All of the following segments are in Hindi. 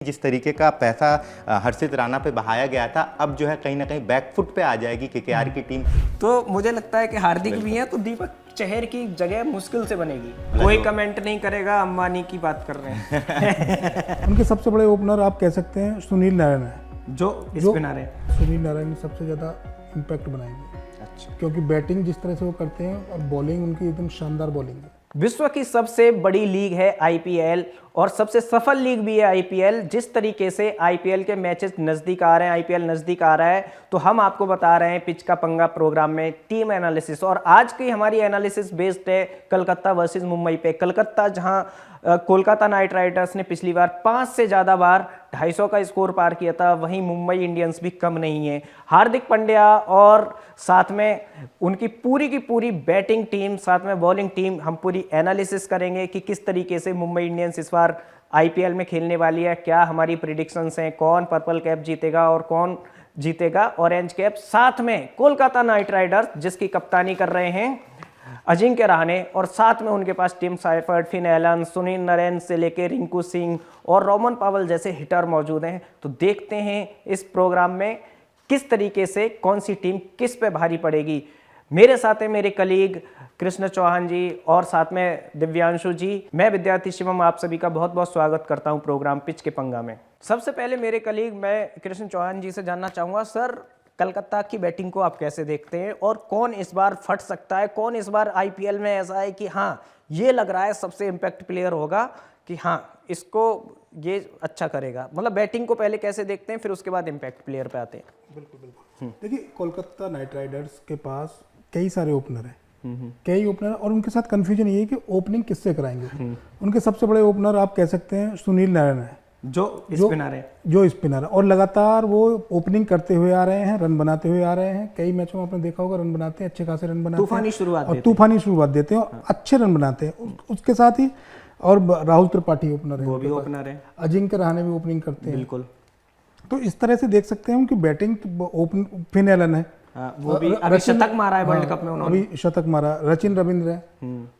जिस तरीके का पैसा हर्षित राणा पे बहाया गया था, अब जो है कहीं ना कहीं बैकफुट पे आ जाएगी केकेआर की टीम। तो मुझे लगता है कि हार्दिक भी है तो दीपक चहर की जगह मुश्किल से बनेगी। कोई कमेंट नहीं करेगा, अंबानी की बात कर रहे हैं। उनके सबसे बड़े ओपनर आप कह सकते हैं सुनील नारायण है, जो स्पिनर है। सुनील नारायण सबसे ज़्यादा इम्पैक्ट बनाएंगे। अच्छा। क्योंकि बैटिंग जिस तरह से वो करते हैं और बॉलिंग उनकी एकदम शानदार बॉलिंग है। विश्व की सबसे बड़ी लीग है आईपीएल और सबसे सफल लीग भी है आईपीएल। जिस तरीके से आईपीएल के मैचेस नज़दीक आ रहे हैं, आईपीएल नज़दीक आ रहा है, तो हम आपको बता रहे हैं पिच का पंगा प्रोग्राम में टीम एनालिसिस। और आज की हमारी एनालिसिस बेस्ड है कलकत्ता वर्सेस मुंबई पे। कलकत्ता जहां कोलकाता नाइट राइडर्स ने पिछली बार 5 से ज़्यादा बार 250 का स्कोर पार किया था, वहीं मुंबई इंडियंस भी कम नहीं है। हार्दिक पांड्या और साथ में उनकी पूरी की पूरी बैटिंग टीम, साथ में बॉलिंग टीम, हम पूरी एनालिसिस करेंगे कि किस तरीके से मुंबई इंडियंस इस बार आईपीएल में खेलने वाली है, क्या हमारी प्रिडिक्शंस हैं, कौन पर्पल कैप जीतेगा और कौन जीतेगा ऑरेंज कैप। साथ में कोलकाता नाइट राइडर्स जिसकी कप्तानी कर रहे हैं अजिंक्य रहाणे, और साथ में उनके पास Tim Seifert, Finn Allen, Sunil Narine से लेकर रिंकू सिंह और रोमन पावल जैसे हिटर मौजूद हैं। तो देखते हैं इस प्रोग्राम में किस तरीके से कौन सी टीम किस पे भारी पड़ेगी। मेरे साथ है मेरे कलीग कृष्ण चौहान जी और साथ में दिव्यांशु जी। मैं विद्यार्थी शिवम आप सभी का बहुत बहुत स्वागत करता हूं प्रोग्राम पिच के पंगा में। सबसे पहले मेरे कलीग मैं कृष्ण चौहान जी से जानना चाहूँगा, सर कलकत्ता की बैटिंग को आप कैसे देखते हैं और कौन इस बार फट सकता है, कौन इस बार आईपीएल में ऐसा है कि हाँ ये लग रहा है सबसे इम्पैक्ट प्लेयर होगा कि हाँ इसको ये अच्छा करेगा। मतलब बैटिंग को पहले कैसे देखते हैं, फिर उसके बाद इम्पैक्ट प्लेयर पे आते हैं। बिल्कुल बिल्कुल। देखिए कोलकाता नाइट राइडर्स के पास कई सारे ओपनर हैं, कई ओपनर, और उनके साथ कंफ्यूजन ये है कि ओपनिंग किससे कराएंगे। उनके सबसे बड़े ओपनर आप कह सकते हैं सुनील नारायण है, जो स्पिनर है और लगातार वो ओपनिंग करते हुए आ रहे हैं, रन बनाते हुए आ रहे हैं। कई मैचों में आपने देखा होगा रन बनाते हैं, अच्छे खासे रन बनाते हैं, तूफानी शुरुआत देते हैं और अच्छे रन बनाते हैं। उसके साथ ही और राहुल त्रिपाठी ओपनर है, वो भी ओपनर है, अजिंक्य रहाणे भी ओपनिंग करते हैं। बिल्कुल। तो इस तरह से देख सकते हैं उनकी बैटिंग ओपन। फिन एलन है, वो भी अभी शतक मारा है वर्ल्ड कप में उन्होंने, अभी शतक मारा। रचिन रविंद्र है,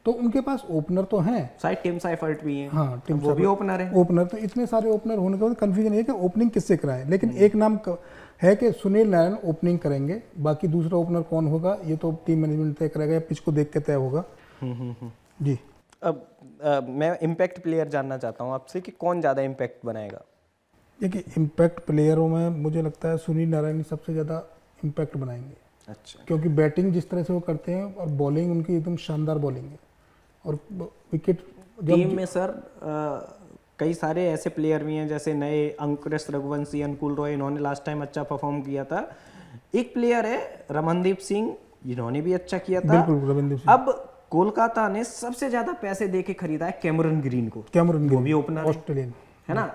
तो उनके पास ओपनर तो हैं। शायद टिम साइफर्ट भी है, हाँ टिम वो भी ओपनर है। ओपनर तो इतने सारे ओपनर होने के बाद कंफ्यूजन है कि ओपनिंग किससे कराएं। लेकिन एक नाम है कि सुनील नारायण ओपनिंग करेंगे, बाकी दूसरा ओपनर कौन होगा ये तो टीम मैनेजमेंट तय करेगा या पिच को देख के तय होगा। जी। अब मैं इम्पैक्ट प्लेयर जानना चाहता हूँ आपसे कि कौन ज़्यादा इम्पैक्ट बनाएगा। देखिए इम्पैक्ट प्लेयरों में मुझे लगता है सुनील नारायण सबसे ज़्यादा इम्पैक्ट बनाएंगे। अच्छा। क्योंकि बैटिंग जिस तरह से वो करते हैं और बॉलिंग उनकी एकदम शानदार बॉलिंग है और विकेट टीम में सर कई सारे ऐसे प्लेयर भी हैं जैसे नए अंकुश रघुवंशी, अनुकूल रॉय, इन्होंने लास्ट टाइम अच्छा परफॉर्म किया था। एक प्लेयर है रमनदीप सिंह, इन्होंने भी अच्छा किया था। बिल्कुल रमनदीप सिंह। अब कोलकाता ने सबसे ज्यादा पैसे देके खरीदा है कैमरन ग्रीन को। कैमरन ग्रीन वो भी ओपनर ऑस्ट्रेलियन है ना,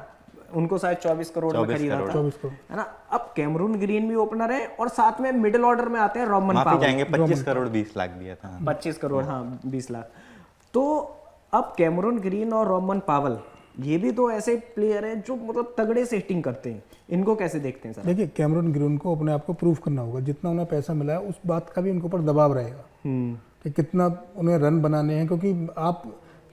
उनको शायद 24 करोड़ में खरीदा था, 24 करोड़ है ना। अब कैमरून ग्रीन भी ओपनर है और साथ में मिडिल ऑर्डर में आते हैं रोमन पावल, जाएंगे 25 करोड़ 20 लाख दिया था। 25 करोड़ हाँ 20 लाख। तो अब कैमरून ग्रीन और रोमन पावल ये भी दो ऐसे प्लेयर हैं जो मतलब तगड़े से हिटिंग करते हैं। इनको कैसे देखते हैं सर? देखिए कैमरन ग्रीन को अपने आप को प्रूव करना होगा। जितना उन्हें पैसा मिला है उस बात का भी उनके ऊपर दबाव रहेगा कि कितना उन्हें रन बनाने हैं, क्योंकि आप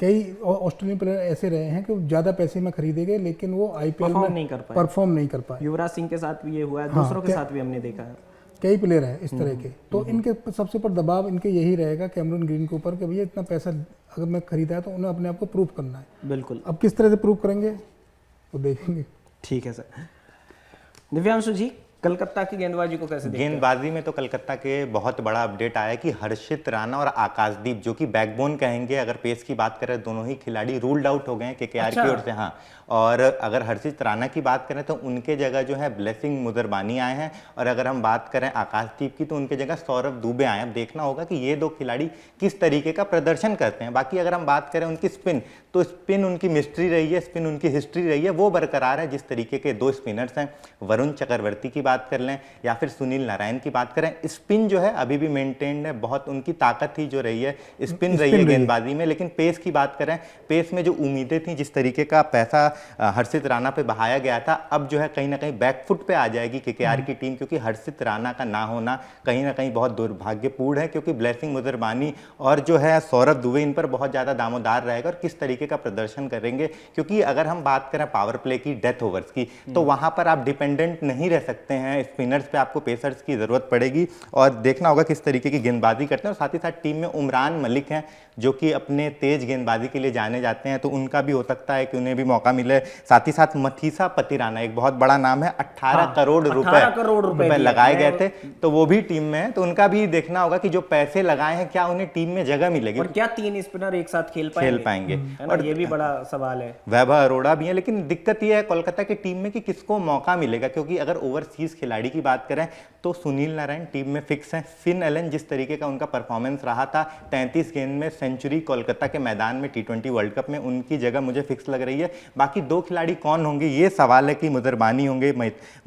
कई ऑस्ट्रेलियन प्लेयर ऐसे रहे हैं कि ज़्यादा पैसे में खरीदे गए लेकिन वो आईपीएल में परफॉर्म नहीं कर पाए। युवराज सिंह के साथ भी ये हुआ है, दूसरों के साथ भी हमने देखा है, कई प्लेयर हैं इस तरह के। तो इनके सबसे ऊपर दबाव इनके यही रहेगा कैमरन ग्रीन के ऊपर कि भैया इतना पैसा अगर मैं खरीदा है तो उन्हें अपने आप को प्रूव करना है। बिल्कुल। अब किस तरह से प्रूव करेंगे वो देखेंगे। ठीक है सर। दिव्यांशु जी कलकत्ता की गेंदबाजी को कैसे देखते हैं? गेंदबाजी में तो कलकत्ता के बहुत बड़ा अपडेट आया कि हर्षित राणा और आकाशदीप जो कि बैकबोन कहेंगे, अगर पेस की बात करें दोनों ही खिलाड़ी रूल्ड आउट हो गए हैं केकेआर की ओर से। हाँ, और अगर हर्षित राणा की बात करें तो उनके जगह जो है ब्लेसिंग मुदरबानी आए हैं, और अगर हम बात करें आकाशदीप की तो उनके जगह सौरभ दुबे आए हैं। अब देखना होगा कि ये दो खिलाड़ी किस तरीके का प्रदर्शन करते हैं। बाकी अगर हम बात करें उनकी स्पिन, तो स्पिन उनकी मिस्ट्री रही है, स्पिन उनकी हिस्ट्री रही है, वो बरकरार है। जिस तरीके के दो स्पिनर्स हैं, वरुण चक्रवर्ती की बात कर लें या फिर सुनील नारायण की बात करें, स्पिन जो है अभी भी मेंटेन्ड है, बहुत उनकी ताकत ही जो रही है स्पिन रही है गेंदबाजी में। लेकिन पेस की बात करें, पेस में जो उम्मीदें थी, जिस तरीके का पैसा हर्षित राणा पे बहाया गया था, अब जो है कहीं ना कहीं बैकफुट पे आ जाएगी केकेआर की टीम, क्योंकि हर्षित राणा का ना होना कहीं ना कहीं बहुत दुर्भाग्यपूर्ण है, क्योंकि ब्लेसिंग मुदरबानी और जो है सौरभ दुबे इन पर बहुत ज़्यादा दामोदार रहेगा और किस तरीके का प्रदर्शन करेंगे। क्योंकि अगर हम बात करें पावर प्ले की, डेथ ओवर्स की, तो वहां पर आप डिपेंडेंट नहीं रह सकते हैं स्पिनर्स पे, आपको पेसर्स की ज़रूरत पड़ेगी और देखना होगा किस तरीके की गेंदबाजी करते हैं। और साथ ही साथ टीम में उमरान मलिक हैं जो कि अपने तेज गेंदबाजी के लिए जाने जाते हैं, तो उनका भी हो सकता है कि उन्हें भी मौका मिले। साथ ही साथ मथीसा पतिराना एक बहुत बड़ा नाम है, 18 करोड़ रुपए लगाए गए थे, तो वो भी टीम में है, तो उनका भी देखना होगा कि जो पैसे लगाए हैं क्या उन्हें टीम में जगह मिलेगी और क्या 3 स्पिनर एक साथ खेल पाएंगे। और ये भी बड़ा सवाल है। वैभव अरोड़ा भी है, लेकिन दिक्कत ये है कोलकाता की टीम में कि किसको मौका मिलेगा, क्योंकि अगर ओवरसीज खिलाड़ी की बात करें तो सुनील नारायण टीम में फिक्स हैं। फिन एलन जिस तरीके का उनका परफॉर्मेंस रहा था, 33 गेंद में सेंचुरी कोलकाता के मैदान में T20 वर्ल्ड कप में, उनकी जगह मुझे फिक्स लग रही है। बाकी 2 खिलाड़ी कौन होंगे ये सवाल है कि मुदरबानी होंगे,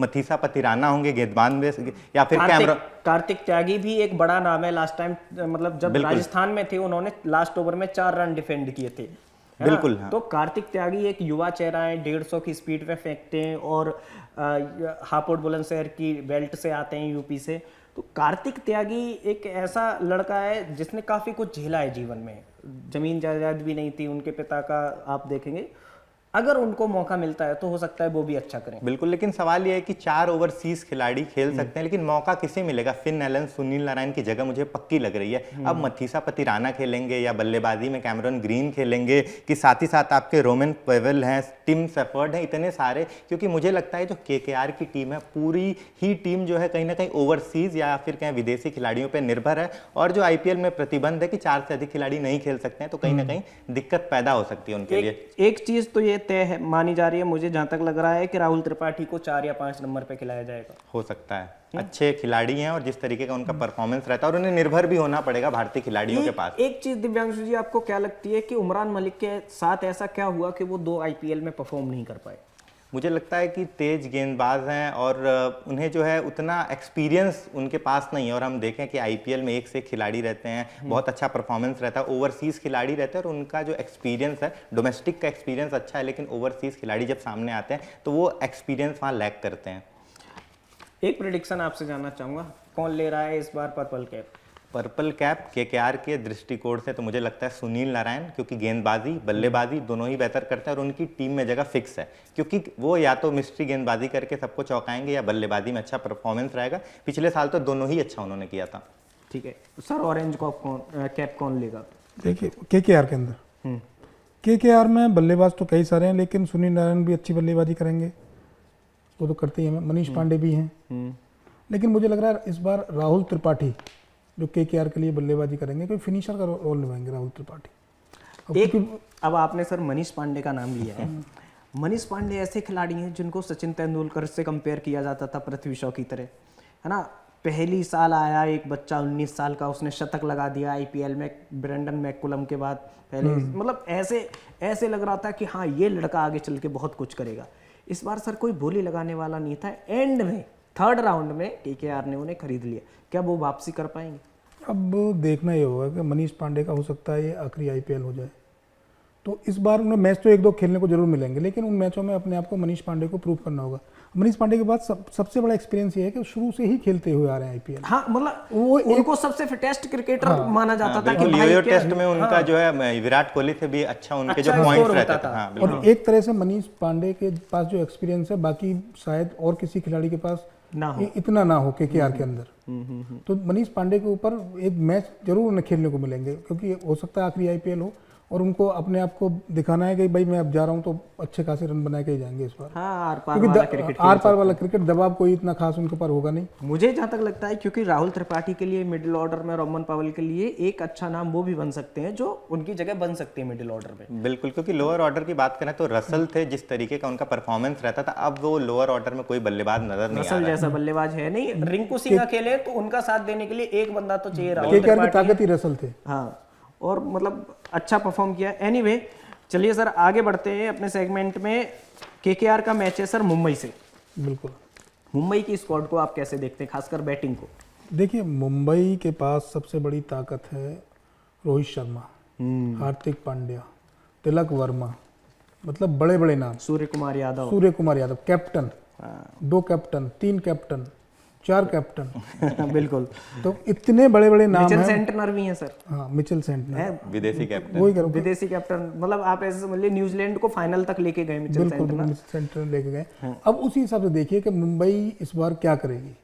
मथीसा पतिराना होंगे गेंदबाज में, या फिर कैमरॉन। कार्तिक त्यागी भी एक बड़ा नाम है। लास्ट टाइम मतलब जब राजस्थान में थे उन्होंने लास्ट ओवर में 4 रन डिफेंड किए थे, बिल्कुल। हाँ। तो कार्तिक त्यागी एक युवा चेहरा है, 150 की स्पीड पे फेंकते हैं और हापुड़ बुलंदशहर की बेल्ट से आते हैं, यूपी से। तो कार्तिक त्यागी एक ऐसा लड़का है जिसने काफी कुछ झेला है जीवन में। जमीन जायदाद भी नहीं थी उनके पिता का, आप देखेंगे अगर उनको मौका मिलता है तो हो सकता है वो भी अच्छा करें। बिल्कुल, लेकिन सवाल ये है कि 4 ओवरसीज खिलाड़ी खेल सकते हैं, लेकिन मौका किसे मिलेगा? फिन एलन, सुनील नारायण की जगह मुझे पक्की लग रही है। अब मथीसा पतिराना खेलेंगे या बल्लेबाजी में कैमरॉन ग्रीन खेलेंगे, कि साथ ही साथ आपके रोमन पेवेल हैं, टिम सेफर्ड हैं, इतने सारे। क्योंकि मुझे लगता है जो केकेआर की टीम है, पूरी ही टीम जो है कहीं ना कहीं ओवरसीज या फिर कहीं विदेशी खिलाड़ियों पर निर्भर है, और जो आईपीएल में प्रतिबंध है कि 4 से अधिक खिलाड़ी नहीं खेल सकते हैं, तो कहीं ना कहीं दिक्कत पैदा हो सकती है उनके लिए। एक चीज तो ये तय है, मानी जा रही है, मुझे जहां तक लग रहा है कि राहुल त्रिपाठी को 4 या 5 नंबर पे खिलाया जाएगा। हो सकता है, अच्छे खिलाड़ी हैं और जिस तरीके का उनका परफॉर्मेंस रहता है, और उन्हें निर्भर भी होना पड़ेगा भारतीय खिलाड़ियों के पास। एक चीज दिव्यांशु जी, आपको क्या लगती है कि उमरान मलिक के साथ ऐसा क्या हुआ कि वो 2 आईपीएल में परफॉर्म नहीं कर पाए? मुझे लगता है कि तेज गेंदबाज हैं और उन्हें जो है उतना एक्सपीरियंस उनके पास नहीं है। और हम देखें कि आईपीएल में एक से एक खिलाड़ी रहते हैं, बहुत अच्छा परफॉर्मेंस रहता है, ओवरसीज खिलाड़ी रहते हैं, और उनका जो एक्सपीरियंस है, डोमेस्टिक का एक्सपीरियंस अच्छा है, लेकिन ओवरसीज खिलाड़ी जब सामने आते हैं तो वो एक्सपीरियंस वहाँ लैक करते हैं। एक प्रेडिक्शन आपसे जानना चाहूंगा, कौन ले रहा है इस बार purple cap? Purple cap KKR के दृष्टिकोण से तो मुझे लगता है सुनील नारायण, क्योंकि गेंदबाजी बल्लेबाजी दोनों ही बेहतर करते हैं और उनकी टीम में जगह फिक्स है, क्योंकि वो या तो मिस्ट्री गेंदबाजी करके सबको चौंकाएंगे या बल्लेबाजी में अच्छा परफॉर्मेंस रहेगा। पिछले साल तो दोनों ही अच्छा उन्होंने किया था। ठीक है सर, ऑरेंज कैप कौन लेगा? देखिए केकेआर के अंदर, केकेआर में बल्लेबाज तो कई सारे हैं, लेकिन सुनील नारायण भी अच्छी बल्लेबाजी करेंगे, वो तो करते ही हैं। मनीष पांडे भी हैं, लेकिन मुझे लग रहा है इस बार राहुल त्रिपाठी जो केकेआर के लिए बल्लेबाजी करेंगे, कोई फिनिशर का रोल निभाएंगे राहुल त्रिपाठी। अब आपने सर मनीष पांडे का नाम लिया है। मनीष पांडे ऐसे खिलाड़ी हैं जिनको सचिन तेंदुलकर से कंपेयर किया जाता था, पृथ्वी शॉ की तरह, है ना। पहली साल आया एक बच्चा 19 साल का, उसने शतक लगा दिया आईपीएल में ब्रेंडन मैकुलम के बाद। पहले मतलब ऐसे लग रहा था कि हाँ ये लड़का आगे चल के बहुत कुछ करेगा। इस बार सर कोई बोली लगाने वाला नहीं था, एंड में 3rd राउंड में केकेआर ने उन्हें खरीद लिया। क्या वो वापसी कर पाएंगे? अब देखना ये होगा कि मनीष पांडे का हो सकता है ये आखिरी आईपीएल हो जाए, तो इस बार उन्हें मैच तो 1-2 खेलने को जरूर मिलेंगे, लेकिन उन मैचों में अपने आप को मनीष पांडे को प्रूव करना होगा। मनीष पांडे के बाद सबसे बड़ा एक्सपीरियंस ये है कि शुरू से ही खेलते हुए आ रहे हैं आईपीएल। हाँ, मतलब वो उनको सबसे फिटेस्ट क्रिकेटर माना जाता था कि भाई टेस्ट में उनका जो है विराट कोहली से भी अच्छा उनके जो पॉइंट्स रहता था। और एक तरह से मनीष पांडे के पास जो एक्सपीरियंस है, बाकी शायद और किसी खिलाड़ी के पास इतना ना हो केकेआर के अंदर। तो मनीष पांडे के ऊपर एक मैच जरूर उन्हें खेलने को मिलेंगे, क्योंकि हो सकता है आखिरी आईपीएल हो और उनको अपने आप को दिखाना है कि भाई मैं अब जा रहा हूं तो अच्छे खासे रन बना के ही जाएंगे इस बार। हाँ, आर पार वाला क्रिकेट दबाव कोई इतना खास उनके ऊपर होगा नहीं, मुझे जहां तक लगता है। क्योंकि राहुल त्रिपाठी के लिए मिडिल ऑर्डर में, रोमन पावेल के लिए एक अच्छा नाम वो भी बन सकते हैं जो उनकी जगह बन सकते हैं मिडिल ऑर्डर में। बिल्कुल, क्योंकि लोअर ऑर्डर की बात करें तो रसल थे, जिस तरीके का उनका परफॉर्मेंस रहता था, अब वो लोअर ऑर्डर में कोई बल्लेबाज नजर नहीं आ रहा। रसल जैसा बल्लेबाज है नहीं। रिंकू सिंह अकेले तो उनका साथ देने के लिए एक बंदा तो चाहिए। राहुल केकेआर की ताकत ही रसल थे। हाँ, और मतलब अच्छा परफॉर्म किया। एनीवे, चलिए सर आगे बढ़ते हैं अपने सेगमेंट में। केकेआर का मैच है सर मुंबई से। बिल्कुल। मुंबई की स्क्वाड को आप कैसे देखते हैं, खासकर बैटिंग को? देखिए, मुंबई के पास सबसे बड़ी ताकत है रोहित शर्मा, हार्दिक पांड्या, तिलक वर्मा, मतलब बड़े बड़े नाम, Suryakumar Yadav, Suryakumar Yadav, captain, 2 captain, 3 captain, 4 captain, बिल्कुल। तो इतने बड़े बड़े नाम मिचेल हैं। सेंटनर भी हैं सर, हाँ, मिचेल सेंटनर है विदेशी कैप्टन। वही करो, विदेशी कैप्टन, मतलब आप ऐसे समझिए न्यूजीलैंड को फाइनल तक लेके गए मिचेल बिल्कुल सेंटनर। मिचेल सेंटनर लेके गए। अब उसी हिसाब से देखिए कि मुंबई इस बार क्या करेगी।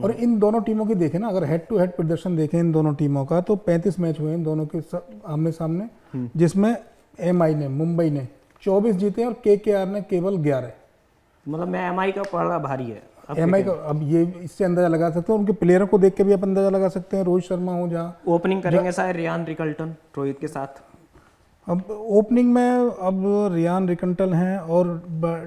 और इन दोनों टीमों की देखें ना, अगर हेड टू हेड प्रदर्शन देखें इन दोनों टीमों का, तो 35 मैच हुए इन दोनों के आमने सामने, जिसमें एमआई ने, मुंबई ने 24 जीते और केकेआर ने केवल 11। मतलब मैं एमआई का पड़ा भारी है अब एमआई का, अब ये इससे अंदाजा लगा सकते हैं, उनके प्लेयरों को देख के भी आप अंदाजा लगा सकते हैं। रोहित शर्मा हो जहाँ, ओपनिंग करेंगे शायद रियान रिकल्टन रोहित के साथ। अब ओपनिंग में अब रियान रिकंटल हैं और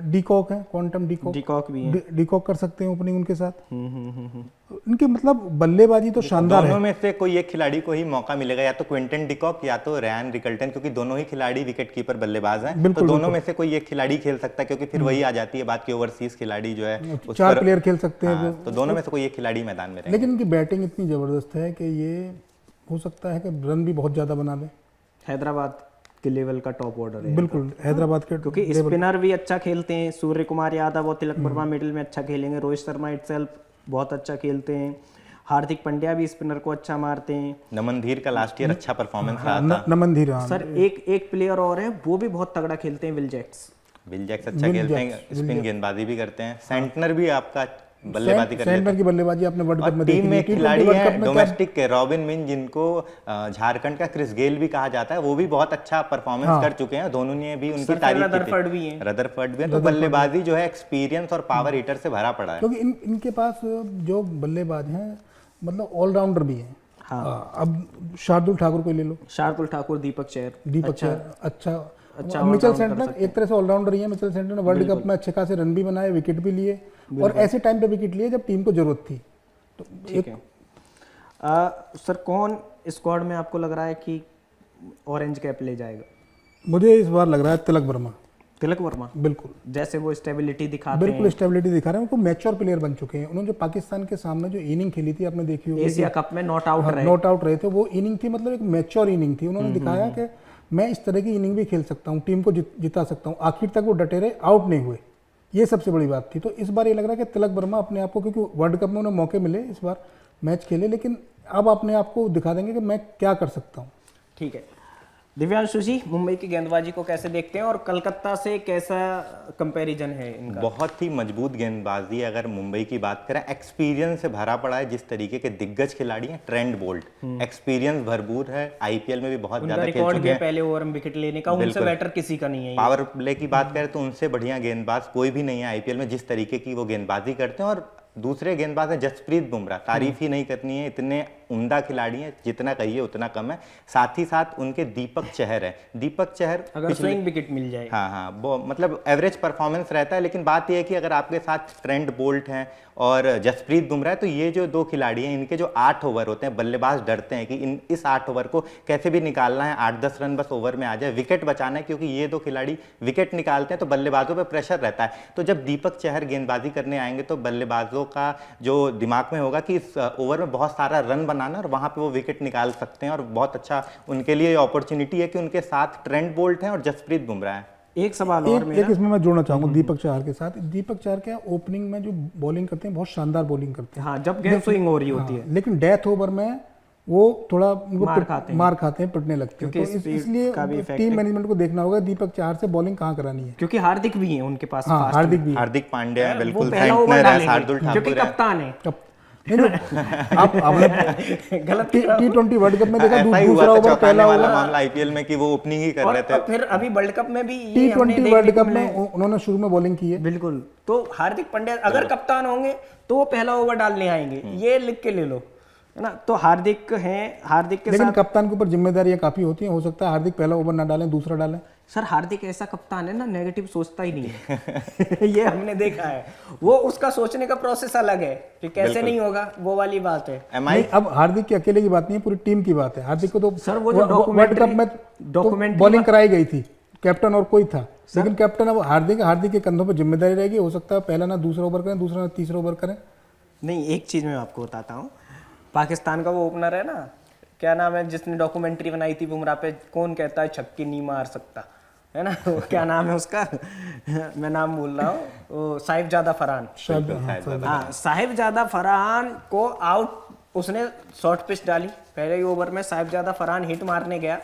डीकॉक हैं, क्वांटम डिकॉक भी है। डीकॉक कर सकते हैं ओपनिंग उनके साथ। इनके मतलब बल्लेबाजी तो शानदार है। दोनों में से कोई एक खिलाड़ी को ही मौका मिलेगा, या तो क्विंटन डिकॉक या तो रयान रिकल्टन, क्योंकि दोनों ही खिलाड़ी विकेट कीपर बल्लेबाज हैं। तो दोनों में से कोई एक खिलाड़ी खेल सकता है, क्योंकि फिर वही आ जाती है बात की ओवरसीज खिलाड़ी जो है उस 4 पर- प्लेयर खेल सकते हैं। हाँ, तो दोनों में से कोई एक खिलाड़ी मैदान में रहेगा। लेकिन इनकी बैटिंग इतनी जबरदस्त है कि ये हो सकता है कि रन भी बहुत ज्यादा बना दे। हैदराबाद के लेवल का टॉप ऑर्डर है, बिल्कुल हैदराबाद के, क्योंकि स्पिनर भी अच्छा खेलते हैं। सूर्य कुमार यादव और तिलक वर्मा मिडिल में अच्छा खेलेंगे। रोहित शर्मा इटसेल्फ बहुत अच्छा खेलते हैं। हार्दिक पांड्या भी स्पिनर को अच्छा मारते हैं। नमनधीर का लास्ट ईयर अच्छा परफॉर्मेंस रहा था। नमन धीर, हाँ। सर एक प्लेयर और है, वो भी बहुत तगड़ा खेलते हैं, विल जैक्स। विल जैक्स अच्छा खेलते हैं, स्पिन गेंदबाजी भी करते हैं। सेंटनर भी आपका बल्लेबाजी कर लेते सेंटर की बल्लेबाजी आपने वर्ल्ड कप हैं। में टीम देखी में है। एक खिलाड़ी है डोमेस्टिक के रॉबिन मिन, जिनको झारखंड का क्रिस गेल भी कहा जाता है, वो भी बहुत अच्छा परफॉर्मेंस कर चुके हैं। दोनों ने भी उनकी तारीफ की रदरफर्ड भी हैं। थी। रदरफर्ड भी है। तो बल्लेबाजी जो है एक्सपीरियंस और पावर हीटर से भरा पड़ा है। क्योंकि इनके पास जो बल्लेबाज हैं, मतलब ऑलराउंडर भी हैं। हाँ, अब शार्दुल ठाकुर को ले लो, शार्दुल ठाकुर, दीपक चहर, दीपक चहर, अच्छा मिचेल सेंटनर एक तरह से ऑलराउंडर ही है। मिचेल सेंटनर ने वर्ल्ड कप में अच्छे खासे रन भी बनाए, विकेट भी लिए, और ऐसे टाइम पे विकेट लिए जब टीम को जरूरत थी। तो ठीक है। सर कौन स्क्वाड में आपको लग रहा है कि ऑरेंज कैप ले जाएगा? मुझे इस बार लग रहा है तिलक वर्मा। तिलक वर्मा, बिल्कुल जैसे वो स्टेबिलिटी दिखाते बिल्कुल स्टेबिलिटी दिखा रहे हैं। उनको मैच्योर प्लेयर बन चुके हैं। उन्होंने जो पाकिस्तान के सामने जो इनिंग खेली थी, आपने देखी हैं। होगी, एशिया कप में नॉट आउट रहे। नॉट आउट रहे थे, वो इनिंग थी, मतलब एक मैच्योर इनिंग थी। उन्होंने दिखाया कि मैं इस तरह की इनिंग भी खेल सकता हूँ, टीम को जिता सकता हूँ। आखिर तक वो डटे रहे, आउट नहीं हुए, ये सबसे बड़ी बात थी। तो इस बार ये लग रहा है कि तिलक वर्मा अपने आप को, क्योंकि वर्ल्ड कप में उन्हें मौके मिले, इस बार मैच खेले, लेकिन अब अपने आप को दिखा देंगे कि मैं क्या कर सकता हूँ। ठीक है। दिव्यांशु जी, मुंबई की गेंदबाजी को कैसे देखते हैं और कलकत्ता से कैसा कंपैरिजन है इनका? बहुत ही मजबूत गेंदबाजी है। अगर मुंबई की बात करें, एक्सपीरियंस से भरा पड़ा है। जिस तरीके के दिग्गज खिलाड़ी हैं, ट्रेंट बोल्ट, एक्सपीरियंस भरपूर है, आईपीएल में भी बहुत उनका ज्यादा खेल रिकॉर्ड चुके भी है हैं। पहले ओवर में विकेट लेने का, उनसे बेटर किसी का नहीं है। पावर प्ले की बात करें तो उनसे बढ़िया गेंदबाज कोई भी नहीं है आईपीएल में, जिस तरीके की वो गेंदबाजी करते हैं। और दूसरे गेंदबाज है जसप्रीत बुमराह, तारीफ ही नहीं करनी है, इतने उम्दा खिलाड़ी हैं, जितना कहिए उतना कम है। साथ ही साथ उनके दीपक चहर है। दीपक चहर अगर स्विंग विकेट मिल जाए, हाँ, वो मतलब एवरेज परफॉर्मेंस रहता है। लेकिन बात यह है कि अगर आपके साथ ट्रेंट बोल्ट हैं और जसप्रीत बुमराह, तो ये जो 2 खिलाड़ी हैं, इनके जो 8 ओवर होते हैं, बल्लेबाज डरते हैं कि इस 8 ओवर को कैसे भी निकालना है, 8-10 रन बस ओवर में आ जाए, विकेट बचाना है। क्योंकि ये 2 खिलाड़ी विकेट निकालते हैं तो बल्लेबाजों पर प्रेशर रहता है। तो जब दीपक चहर गेंदबाजी करने आएंगे तो बल्लेबाजों का जो दिमाग में होगा कि इस ओवर में बहुत सारा रन बनाना, और वहां पे वो विकेट निकाल सकते हैं। और बहुत अच्छा उनके लिए अपॉर्चुनिटी है कि उनके साथ ट्रेंट बोल्ट हैं और जसप्रीत बुमराह है। एक सवाल और मेरा, एक इसमें मैं जोड़ना चाहूंगा दीपक चहर के साथ। दीपक चहर क्या ओपनिंग में जो बॉलिंग करते हैं, बहुत शानदार बॉलिंग करते हैं। हाँ, जब गेंद स्विंग हो रही होती है, लेकिन डेथ ओवर में वो थोड़ा उनको मार खाते हैं, पिटने लगते हैं। क्योंकि तो इसलिए टीम मैनेजमेंट को देखना होगा दीपक चहर से बॉलिंग कहाँ करानी है। क्योंकि हार्दिक भी है उनके पास। हाँ, हार्दिक भी है। हार्दिक पांड्या है, वो बिल्कुल पहला ओवर सेंटनर है, डालेंगे, शार्दुल क्योंकि ठाकुर है। कप्तान है। आप आपने गलत T20 वर्ल्ड कप में देखा, ऐसा ही हुआ दूसरा था, ओवर, चौंकाने पहला वाला ओवर। मामला आईपीएल में कि वो ओपनिंग ही कर रहे थे। और फिर अभी वर्ल्ड कप में भी ये हमने T20 देखने वर्ल्ड को कप में मिला है। उन्होंने शुरू में बॉलिंग की है। बिल्कुल। तो हार्दिक पांड्या अगर कप्तान होंगे तो वो पहला ओवर डालने आएंगे, ये लिख के ले लो, है ना। तो हार्दिक हैं, हार्दिक के लेकिन साथ कप्तान के ऊपर जिम्मेदारियां काफी होती हैं। हो सकता है हार्दिक पहला ओवर ना डालें, दूसरा डालें। सर हार्दिक ऐसा कप्तान है ना, नेगेटिव सोचता ही नहीं है। ये हमने देखा है। वो उसका सोचने का प्रोसेस अलग है कि कैसे नहीं होगा, वो वाली बात है। एमआई अब हार्दिक की अकेले की बात नहीं है, पूरी टीम की बात है। हार्दिक को तो सर वो जो वर्ल्ड कप में डॉक्यूमेंट्री बॉलिंग कराई गई थी, कैप्टन और कोई था, लेकिन कैप्टन अब हार्दिक के कंधों पर जिम्मेदारी रहेगी, हो सकता है पहला ना दूसरा ओवर करें, दूसरा ना तीसरा ओवर करें। नहीं, एक चीज़ मैं आपको बताता हूँ, पाकिस्तान का वो ओपनर है ना, क्या नाम है, जिसने डॉक्यूमेंट्री बनाई थी बुमराह पे, कौन कहता है छक्के नहीं मार सकता, है ना, वो क्या नाम है उसका मैं नाम भूल रहा हूँ, वो साहिबजादा फरहान। हाँ, साहिबजादा फरहान को आउट, उसने शॉर्ट पिच डाली पहले ही ओवर में, साहिबजादा फरहान हिट मारने गया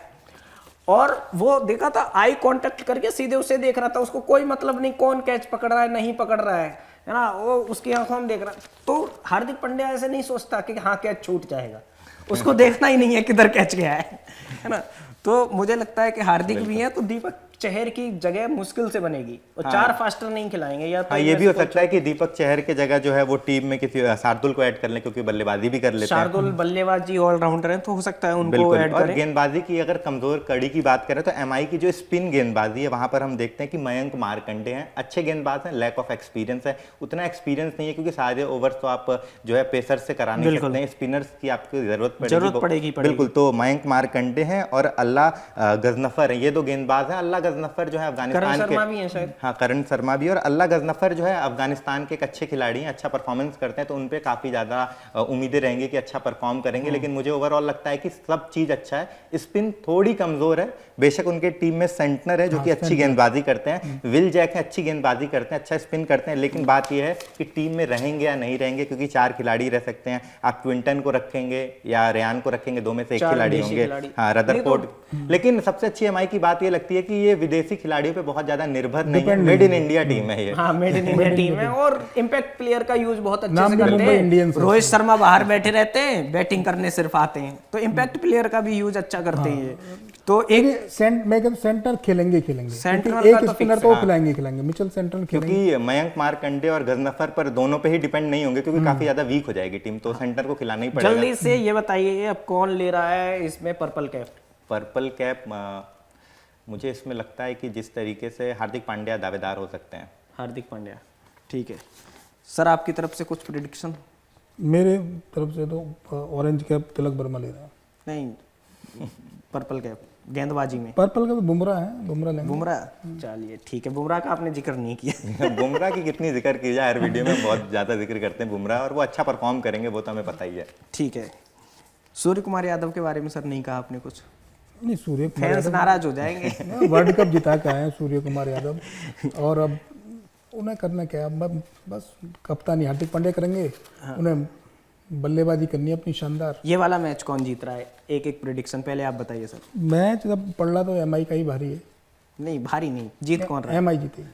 और वो देखा था, आई कांटेक्ट करके सीधे उसे देख रहा था, उसको कोई मतलब नहीं कौन कैच पकड़ रहा है नहीं पकड़ रहा है ना, वो उसकी आंखों में देख रहा। तो हार्दिक पांड्या ऐसे नहीं सोचता कि हाँ कैच छूट जाएगा, उसको देखना ही नहीं है किधर कैच गया है ना। तो मुझे लगता है कि हार्दिक भी है तो दीपक चहर की जगह मुश्किल से बनेगी और 4 फास्टर नहीं खिलाएंगे, या तो ये भी हो सकता है कि दीपक चहर के जगह जो है वो टीम में किसी शार्दुल को ऐड कर लें, क्योंकि बल्लेबाजी भी कर लेते हैं। शार्दुल बल्लेबाजी ऑलराउंडर है तो हो सकता है उनको बिल्कुल। ऐड और करें। गेंदबाजी की अगर कमजोर कड़ी की बात करें तो एमआई की जो स्पिन गेंदबाजी है वहां पर हम देखते हैं कि मयंक मार्कंडे हैं, अच्छे गेंदबाज हैं, लैक ऑफ एक्सपीरियंस है, उतना एक्सपीरियंस नहीं है क्योंकि सारे ओवर्स तो आप जो है पेसर से करा नहीं सकते हैं, स्पिनर्स की आपको जरूरत पड़ेगी। बिल्कुल, तो मयंक मार्कंडे हैं और अल्लाह गजनफर है, ये 2 गेंदबाज हैं। अल्लाह गजनफर जो है अफगानिस्तान शर्मा भी हैं शायद। हाँ, करण शर्मा भी, और अल्लाह गजनफर जो है अफगानिस्तान के एक अच्छे खिलाड़ी हैं, अच्छा परफॉर्मेंस करते हैं, तो उन पे काफी ज्यादा उम्मीदें रहेंगी कि अच्छा परफॉर्म करेंगे। लेकिन मुझे ओवरऑल लगता है कि सब चीज अच्छा है, स्पिन थोड़ी कमजोर है, बेशक उनके टीम में सेंटनर है जो कि अच्छी गेंदबाजी करते हैं, विल जैक है अच्छी गेंदबाजी करते हैं, अच्छा स्पिन करते हैं, लेकिन बात यह है कि टीम में रहेंगे या नहीं रहेंगे, क्योंकि 4 खिलाड़ी रह सकते हैं। आप क्विंटन को रखेंगे या रेयान को रखेंगे, 2 में से 1 खिलाड़ी होंगे। हाँ, रदरफोर्ड। लेकिन सबसे अच्छी एमआई की बात ये लगती है कि ये विदेशी खिलाड़ियों पे बहुत ज्यादा निर्भर नहीं है, मेड इन इंडिया टीम है ये। हाँ, मेड इन इंडिया टीम है और इम्पैक्ट प्लेयर का यूज बहुत अच्छे से करते हैं। रोहित शर्मा बाहर बैठे रहते हैं, बैटिंग करने सिर्फ आते हैं, तो इम्पैक्ट प्लेयर का भी यूज अच्छा करते हैं। तो एक सेंटर खेलेंगे सेंटर एक स्पिनर तो खिलाएंगे मिचेल सेंटर खेलेंगे, क्योंकि मयंक मार्कंडे और गजनफर पर दोनों पे ही डिपेंड नहीं होंगे, क्योंकि काफी ज्यादा वीक हो जाएगी टीम, तो सेंटर को खिलाना ही पड़ेगा। जल्दी से ये बताइए अब कौन ले रहा है इसमें पर्पल कैप? पर्पल कैप मुझे इसमें लगता है कि जिस तरीके से हार्दिक पांड्या दावेदार हो सकते हैं। हार्दिक पांड्या, ठीक है सर, आपकी तरफ से कुछ प्रेडिक्शन? मेरे तरफ से तो ऑरेंज कैप तिलक वर्मा ले रहा है। नहीं, पर्पल कैप गेंदबाजी में पर्पल कैप बुमराह है, बुमराह लेंगे। बुमराह, चलिए ठीक है, बुमराह का आपने जिक्र नहीं किया। बुमराह की कितनी जिक्र की जाए, हर वीडियो में बहुत ज्यादा जिक्र करते हैं बुमराह, और वो अच्छा परफॉर्म करेंगे वो तो हमें पता ही है। ठीक है, सूर्य कुमार यादव के बारे में सर नहीं कहा आपने कुछ? नहीं, सूर्य फैंस नाराज हो जाएंगे। वर्ल्ड कप जिता के आए हैं सूर्य कुमार यादव, और अब उन्हें करना क्या है, बस कप्तानी हार्दिक पांड्या करेंगे। उन्हें बल्लेबाजी करनी है अपनी शानदार। ये वाला मैच कौन जीत रहा है? एक प्रेडिक्शन पहले आप बताइए सर। मैच जब पड़ रहा तो एमआई का ही भारी है। नहीं, भारी नहीं, जीत कौन रहा है? एमआई जीतेगी,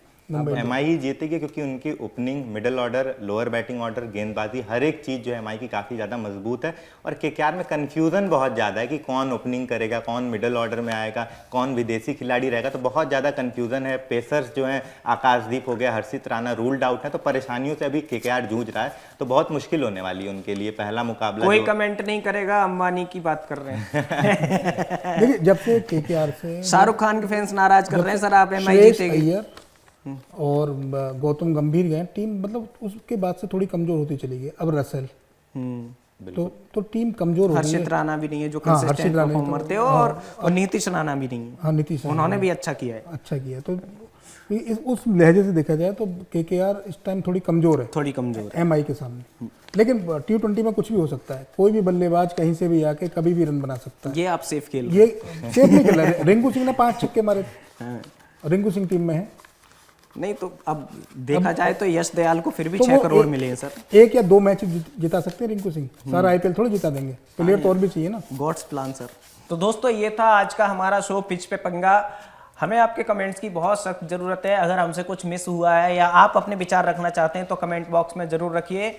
एमआई ही जीतेगी, क्योंकि उनकी opening, middle order, lower batting order, गेंदबाजी, हर एक चीज जो है एमआई की काफी ज्यादा मजबूत है। और केकेआर में कंफ्यूजन बहुत ज्यादा है कि कौन ओपनिंग करेगा, कौन मिडिल ऑर्डर में आएगा, कौन विदेशी खिलाड़ी रहेगा, तो बहुत ज्यादा कंफ्यूजन है। पेसर्स जो है आकाशदीप हो गया, हर्षित राणा रूल्ड आउट है, तो परेशानियों से अभी केकेआर जूझ रहा है, तो बहुत मुश्किल होने वाली है उनके लिए पहला मुकाबला। कोई कमेंट नहीं करेगा, अंबानी की बात कर रहे हैं। देखिए, जब से केकेआर से शाहरुख खान के फैंस नाराज कर रहे हैं सर, आप एमआई जीतेगी। और गौतम गंभीर गए, टीम मतलब उसके बाद से थोड़ी कमजोर होती चली गई। अब रसेल, तो टीम कमजोर हो गई है। हर्षित राणा भी नहीं है जो कंसिस्टेंट परफॉर्मर थे, और नीतीश राणा भी नहीं है। हाँ, नीतीश उन्होंने भी अच्छा किया है। तो उस लहजे से देखा जाए तो केकेआर इस टाइम थोड़ी कमजोर है, थोड़ी कमजोर है एमआई के सामने। लेकिन T20 में कुछ भी हो सकता है, कोई भी बल्लेबाज कहीं से भी आके कभी भी रन बना सकता है। ये आप सेफ खेल ये सेफ नहीं खेल रहे। रिंकू सिंह ने 5 छक्के मारे, रिंकु सिंह टीम में है। नहीं तो अब देखा जाए तो यश दयाल को फिर भी 6 करोड़ मिले हैं सर। 1 या 2 मैच जिता सकते हैं रिंकू सिंह, सारा आईपीएल थोड़ी जिता देंगे, प्लेयर तो और भी चाहिए ना। God's plan sir. तो दोस्तों, ये था आज का हमारा शो पिच पे पंगा। हमें आपके कमेंट्स की बहुत सख्त जरूरत है। अगर हमसे कुछ मिस हुआ है या आप अपने विचार रखना चाहते हैं तो कमेंट बॉक्स में जरूर रखिए।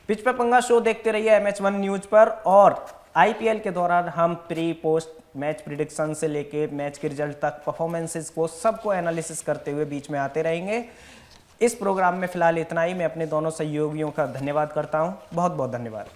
पिच पे पंगा शो देखते रहिए MH1 न्यूज पर, और आईपीएल के दौरान हम प्री पोस्ट मैच प्रिडिक्शन से लेके मैच के रिजल्ट तक, परफॉर्मेंसेस को सबको एनालिसिस करते हुए बीच में आते रहेंगे। इस प्रोग्राम में फिलहाल इतना ही। मैं अपने दोनों सहयोगियों का धन्यवाद करता हूं। बहुत बहुत धन्यवाद।